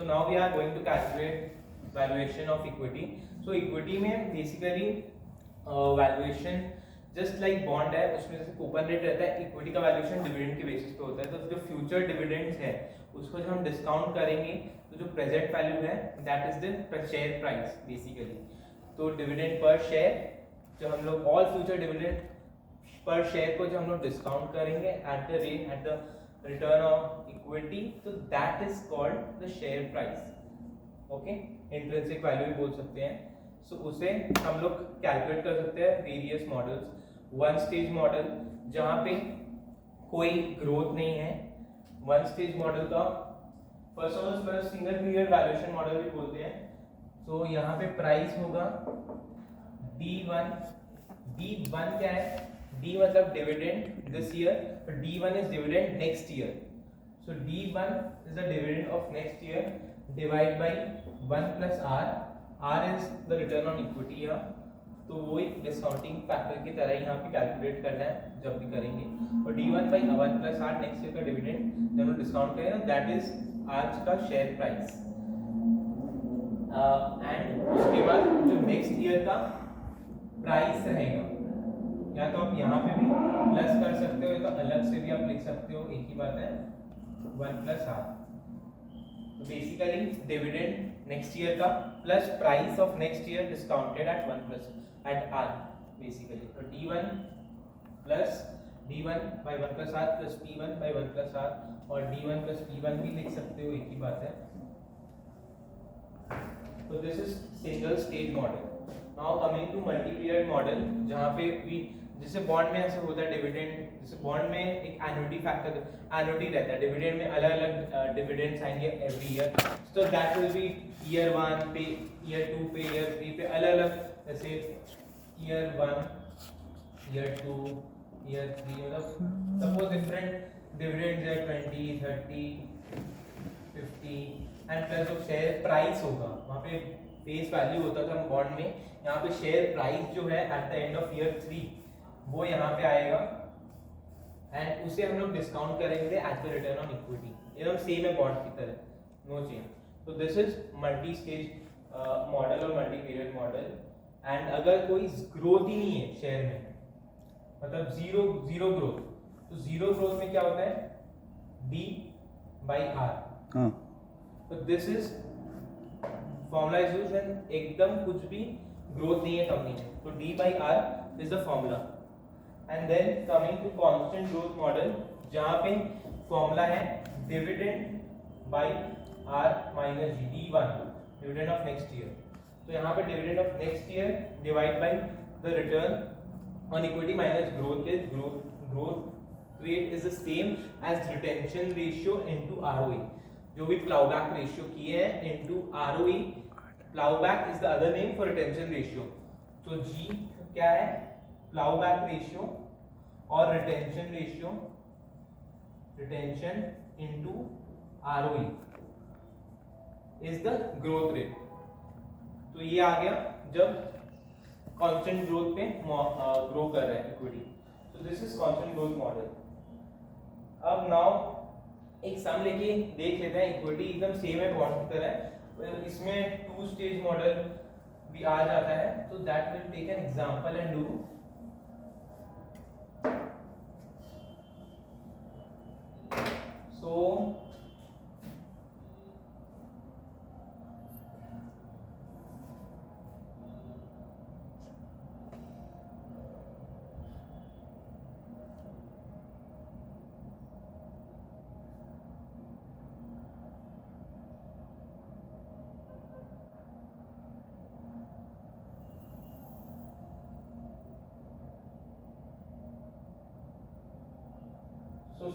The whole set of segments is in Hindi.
So now we are going to calculate valuation of equity. So equity में basically valuation just like bond है, उसमें जैसे कूपन रेट रहता है, इक्विटी का वैल्यूएशन डिविडेंड के बेसिस पे होता है. तो जो फ्यूचर डिविडेंड्स है उसको जब हम डिस्काउंट करेंगे तो जो प्रेजेंट वैल्यू है that is the share price basically. तो डिविडेंड पर शेयर जब हम लोग all future dividend per share को जब हम लोग डिस्काउंट करेंगे at the return of equity, तो that is called the share price. Okay, intrinsic value भी बोल सकते हैं. सो उसे हम लोग कैलकुलेट कर सकते हैं various models. One stage model जहाँ पे कोई ग्रोथ नहीं है, वन स्टेज मॉडल का first of all single period valuation model भी बोलते हैं. तो यहाँ पे प्राइस होगा D1. D1 क्या है? D मतलब डिविडेंड दिस ईयर, तो D1 is dividend next year. So D1 is the dividend of next year divide by 1 plus R. R is the return on equity. तो वो एक डिस्काउंटिंग फैक्टर की तरह यहाँ पे कैलकुलेट करना है जब भी करेंगे. और D1 by 1 plus R next year का डिविडेंड जब हम लोग डिस्काउंट करेंगे दैट इज आज का शेयर प्राइस. एंड उसके बाद जो नेक्स्ट ईयर का प्राइस रहेगा, या तो आप यहाँ पे भी प्लस कर सकते हो या तो अलग से भी आप लिख सकते हो, एक ही बात है, 1 प्लस R. तो बेसिकली डिविडेंड नेक्स्ट ईयर का plus price of next year discounted at 1 plus at R basically. तो D1 plus D1 by 1 plus R plus P1 by 1 plus R, और D1 प्लस P1 भी लिख सकते हो, एक ही बात है. तो this is single stage model. Now coming to multi period model, जहाँ पे भी जैसे बॉन्ड में ऐसे होता है डिविडेंड, जैसे बॉन्ड में एक एन्युटी फैक्टर एन्युटी रहता है, डिविडेंड में अलग अलग डिविडेंड्स आएंगे every year. So that will be year 1 पे, ईयर 2 पे, ईयर 3 पे अलग अलग, जैसे ईयर 1, ईयर 2, ईयर 3, मतलब सपोज डिफरेंट डिविडेंड्स है 20, 30, 50 एंड प्लस जो शेयर प्राइस होगा वहाँ पे फेस वैल्यू होता था बॉन्ड में, यहाँ पे शेयर प्राइस जो है eight the end of year 3 वो यहाँ पे आएगा एंड उसे हम लोग डिस्काउंट करेंगे at the return on equity. एकदम सेम है बॉन्ड की तरह, नो चेंज. तो this is multi stage model और मल्टी पीरियड मॉडल. एंड अगर कोई ग्रोथ ही नहीं है शेयर में, मतलब जीरो ग्रोथ, तो जीरो ग्रोथ में क्या होता है? D by R. तो दिस इज फॉर्मुलाइजेशन, एकदम कुछ भी ग्रोथ नहीं है कंपनी में, तो D by R is the formula. And then coming to constant growth model, जहाँ पे फॉर्मूला है dividend by R minus G. D1 dividend of next year. तो यहाँ पे dividend of next year divide by the return on equity minus growth is growth rate is the same as retention ratio into ROE. जो भी प्लाउबैक रेशियो किए हैं into ROE. Ploughback is the other name for retention ratio. तो G क्या है? प्लाउबैक रेशियो और retention ratio, retention into ROE is the growth rate. तो ये आ गया जब कांस्टेंट ग्रोथ पे ग्रो कर रहा है इक्विटी. तो this is constant growth model. अब नाउ एक सम लेके देख लेते हैं. इक्विटी एकदम सेम है बॉन्ड की तरह, इसमें टू स्टेज मॉडल भी आ जाता है. तो that will take an example and do. So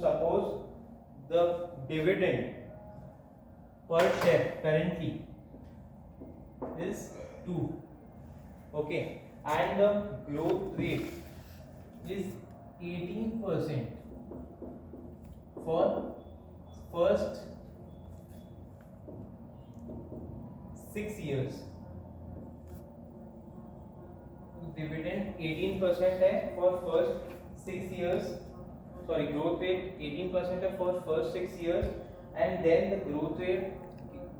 suppose the dividend per share currently is 2, okay, and the growth rate is 18% for first 6 years. Dividend 18% है for first 6 years. Growth rate 18% for first 6 years, and then the growth rate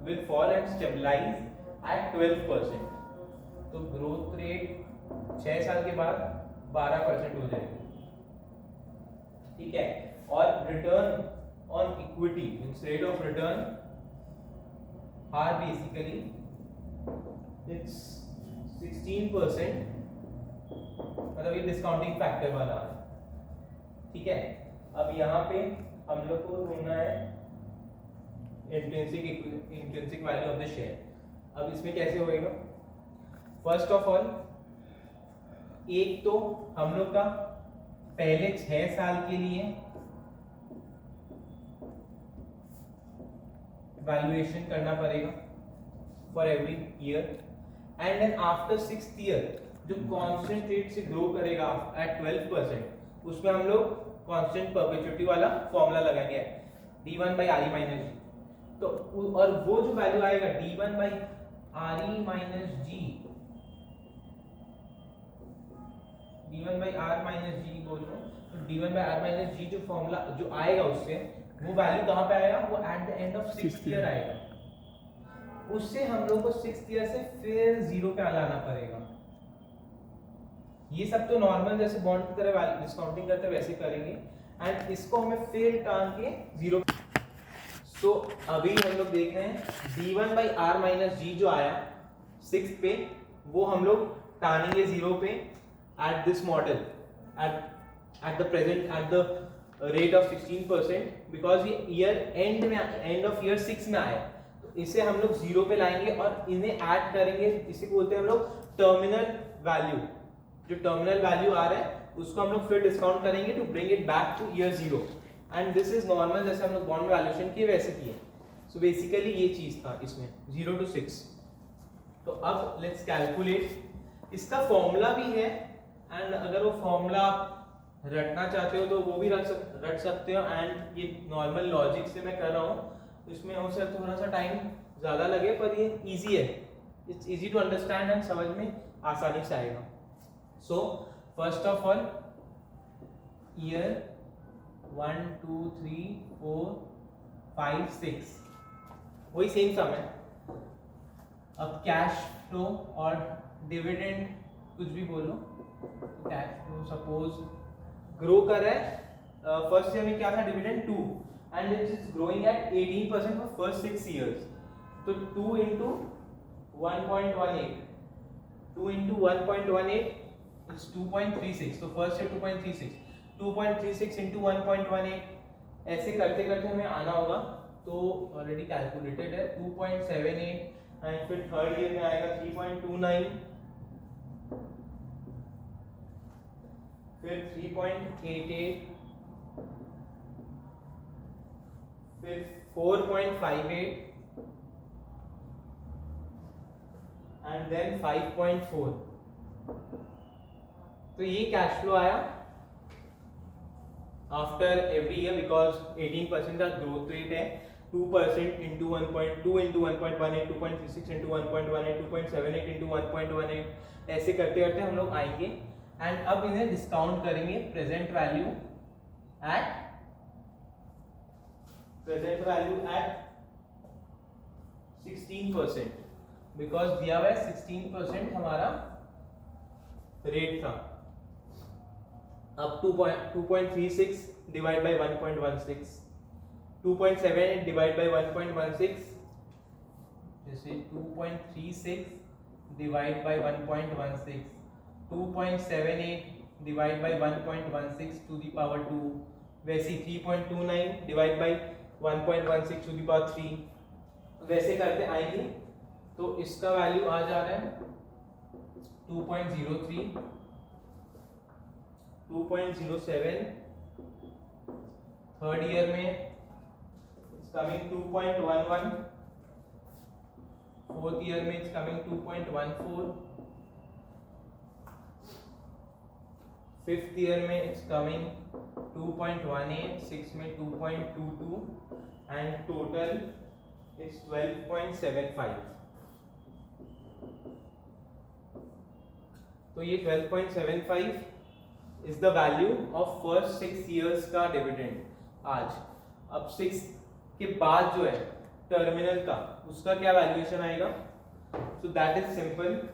will fall and stabilize at 12%. तो ग्रोथ रेट 6 साल के बाद 12% हो जाएगी, ठीक है। और return on equity means rate of return R basically it's 16%, मतलब ये डिस्काउंटिंग फैक्टर वाला है, ठीक है। अब यहाँ पे हम लोग को ढूंढना है intrinsic value of the share. अब इसमें कैसे होएगा? फर्स्ट ऑफ ऑल एक तो हम लोग का पहले 6 साल के लिए वैल्यूएशन करना पड़ेगा for every year, and then after 6th year जो कांस्टेंट रेट से ग्रो करेगा एट 12%, उसमें हम लोग कांस्टेंट परपेचुइटी वाला फॉर्मूला लगाएंगे d1 by re minus g। तो और वो जो वैल्यू आएगा d1 by re minus g, d1 by r minus g बोल रहा हूँ, तो d1 by r minus g जो फॉर्मूला जो आएगा उससे वो वैल्यू कहाँ पे आएगा? वो eight the end of 6th year आएगा। उससे हम लोग को 6th ईयर से फिर 0 पे लाना पड़ेगा। ये सब तो नॉर्मल जैसे बॉन्ड की तरह डिस्काउंटिंग करते वैसे करेंगे, एंड इसको हमें फिर टान के 0। सो अभी हम लोग देख रहे हैं d1 by r minus g जो आया 6th पे, वो हम लोग टानेंगे 0 पे at this model at the present at the rate of 16%, because ये ईयर एंड में एंड ऑफ ईयर 6 में आया, तो इसे हम लोग 0 पे लाएंगे और इन्हें ऐड करेंगे। इसे बोलते हैं हम लोग टर्मिनल वैल्यू। जो टर्मिनल वैल्यू आ रहा है उसको हम लोग फिर डिस्काउंट करेंगे to bring it back to year 0, and this is normal जैसे हम लोग बॉन्ड वैल्यूएशन किए वैसे किए। सो बेसिकली ये चीज था इसमें 0 to 6। तो अब लेट्स कैलकुलेट। इसका फॉर्मूला भी है, एंड अगर वो फॉर्मूला रटना चाहते हो तो वो भी रट सकते हो, एंड ये नॉर्मल लॉजिक से मैं कर रहा हूँ, इसमें हो सकता थोड़ा सा टाइम ज़्यादा लगे, पर ये इजी है, it's easy to understand and समझ में आसानी से आएगा। So first of all year 1 2 3 4 5 6 वही सेम सम है। अब कैश फ्लो और डिविडेंड कुछ भी बोलो, कैश फ्लो सपोज ग्रो कर रहा है, फर्स्ट ईयर में क्या था dividend 2, and it is growing at 18% for first 6 years. तो 2 into 1.18, 2 into 1.18 is 2.36, तो फर्स्ट ईयर 2.36, 2.36 into 1.18 ऐसे करते करते हमें आना होगा। तो ऑलरेडी कैलकुलेटेड है 2.78, एंड फिर थर्ड ईयर में आएगा 3.29, फिर 3.88, फिर 4.58 एंड देन 5.4। तो ये कैश फ्लो आया आफ्टर एवरी ईयर, बिकॉज 18% का ग्रोथ रेट है। 2% into 1.2 into 1.18, 2.36 into 1.18, 2.78 into 1.18 ऐसे करते करते हम लोग आएंगे, एंड अब इन्हें डिस्काउंट करेंगे प्रेजेंट वैल्यू एट 16%, बिकॉज दिया हुआ है 16% हमारा रेट था। अब 2.36 डिवाइड बाय 1.16, 2.78 डिवाइड बाय 1.16, जैसे 2.36 divide by 1.16, 2.78 divide by 1.16 to the power 2, वैसे 3.29 divide by 1.16 to the power 3, वैसे करते आएंगे। तो इसका वैल्यू आ जा रहा है 2.03, 2.07, थर्ड ईयर में इट्स कमिंग 2.11, फोर्थ ईयर में इट्स कमिंग 2.14, फिफ्थ ईयर में इट्स कमिंग 2.18, सिक्स में 2.22, एंड टोटल इट्स 12.75। तो ये 12.75 is the value of first 6 years का डिविडेंड आज। अब 6 के बाद जो है टर्मिनल का, उसका क्या वैल्यूएशन आएगा? सो दैट इज सिंपल,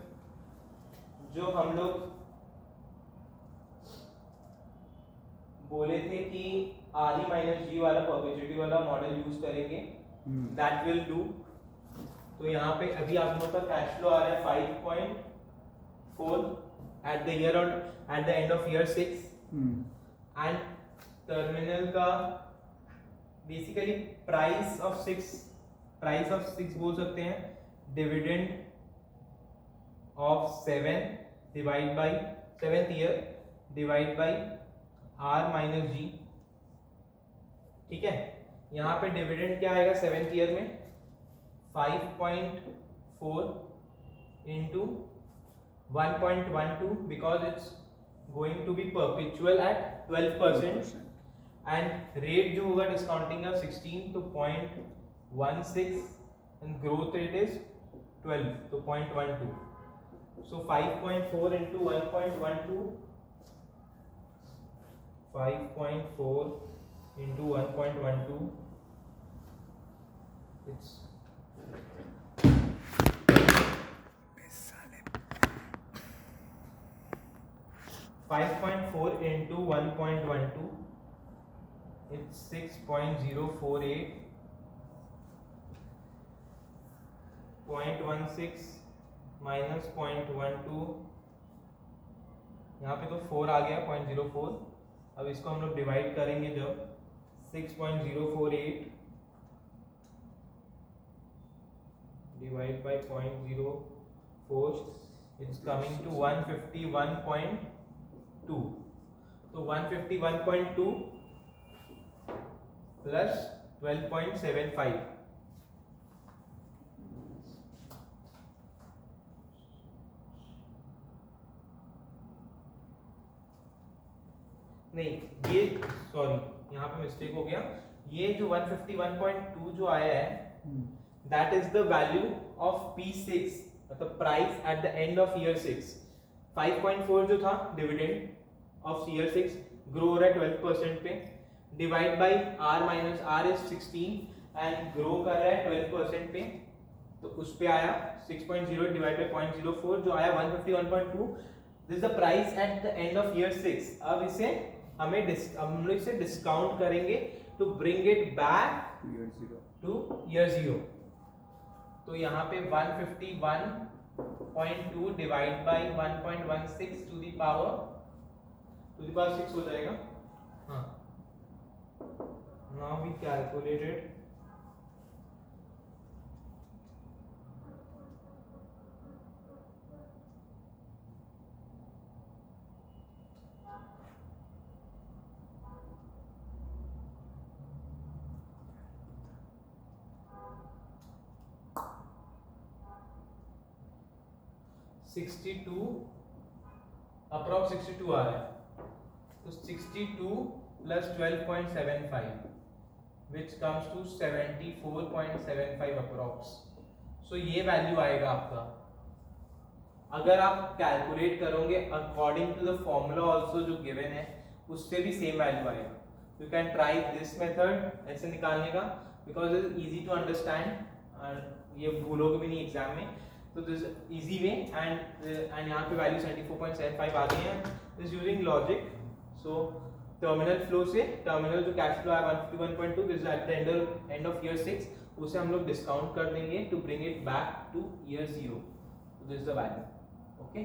जो हम लोग बोले थे कि आर ई माइनस जी वाला परपेचुइटी वाला मॉडल यूज करेंगे, दैट विल डू। तो यहाँ पे अभी आप लोगों का कैश फ्लो आ रहा है 5.4 एट द ईयर और at the end of year 6, and terminal का बेसिकली प्राइस ऑफ 6 बोल सकते हैं, dividend of 7 divide by 7th year divide by are minus G. ठीक है, यहाँ पे डिविडेंड क्या आएगा 7th ईयर में? 5.4 into 1.12 because it's going to be perpetual at 12%, and rate जो होगा डिस्काउंटिंग का 16, तो 0.16, and growth rate is 12, तो 0.12. so 5.4 into 1.12, 5.4 into 1.12, it's 5.4 into 1.12, it's 6.048, 0.16 minus 0.12, यहाँ पे तो 4 आ गया 0.04। अब इसको हम लोग डिवाइड करेंगे जब 6.048 divide by 0.04, it's coming to 151.2। तो 151.2 प्लस 12.75, नहीं ये सॉरी यहाँ पे मिस्टेक हो गया, ये जो 151.2 जो आया है that is the value of P6, मतलब price at the end of year 6। 5.4 जो था डिविडेंड ऑफ ईयर 6 ग्रो हो रहा है 12% पे, divide by are minus r is 16 and grow कर रहा है 12% पे, तो उस पे आया 6.0 डिवाइड बाई 0.04 जो आया 151.2। This is the price at the end of year 6। अब इसे हम लोग इसे डिस्काउंट करेंगे to bring it back to year 0। तो यहाँ पे 151.2 divide by 1.16 to the power 6 हो जाएगा। हाँ, नाउ वी कैलकुलेटेड 62 अप्रॉक्स 62 आ रहा है, तो 62 plus 12.75 which comes to 74.75 approx. So ये वैल्यू आएगा आपका। अगर आप कैलकुलेट करोगे according to the formula also जो गिवन है, उससे भी सेम वैल्यू आएगा। You can try this method ऐसे निकालने का, because it is easy to understand, ये भूलोगे भी नहीं एग्जाम में। तो दिस इजी वे, एंड यहाँ पे वैल्यू 74.75 आ गई है। This using logic. So terminal flow से टर्मिनल जो कैश फ्लो है 151.2, this at the end of year 6, उसे हम लोग डिस्काउंट कर देंगे to bring it back to year 0। This is the value. Okay.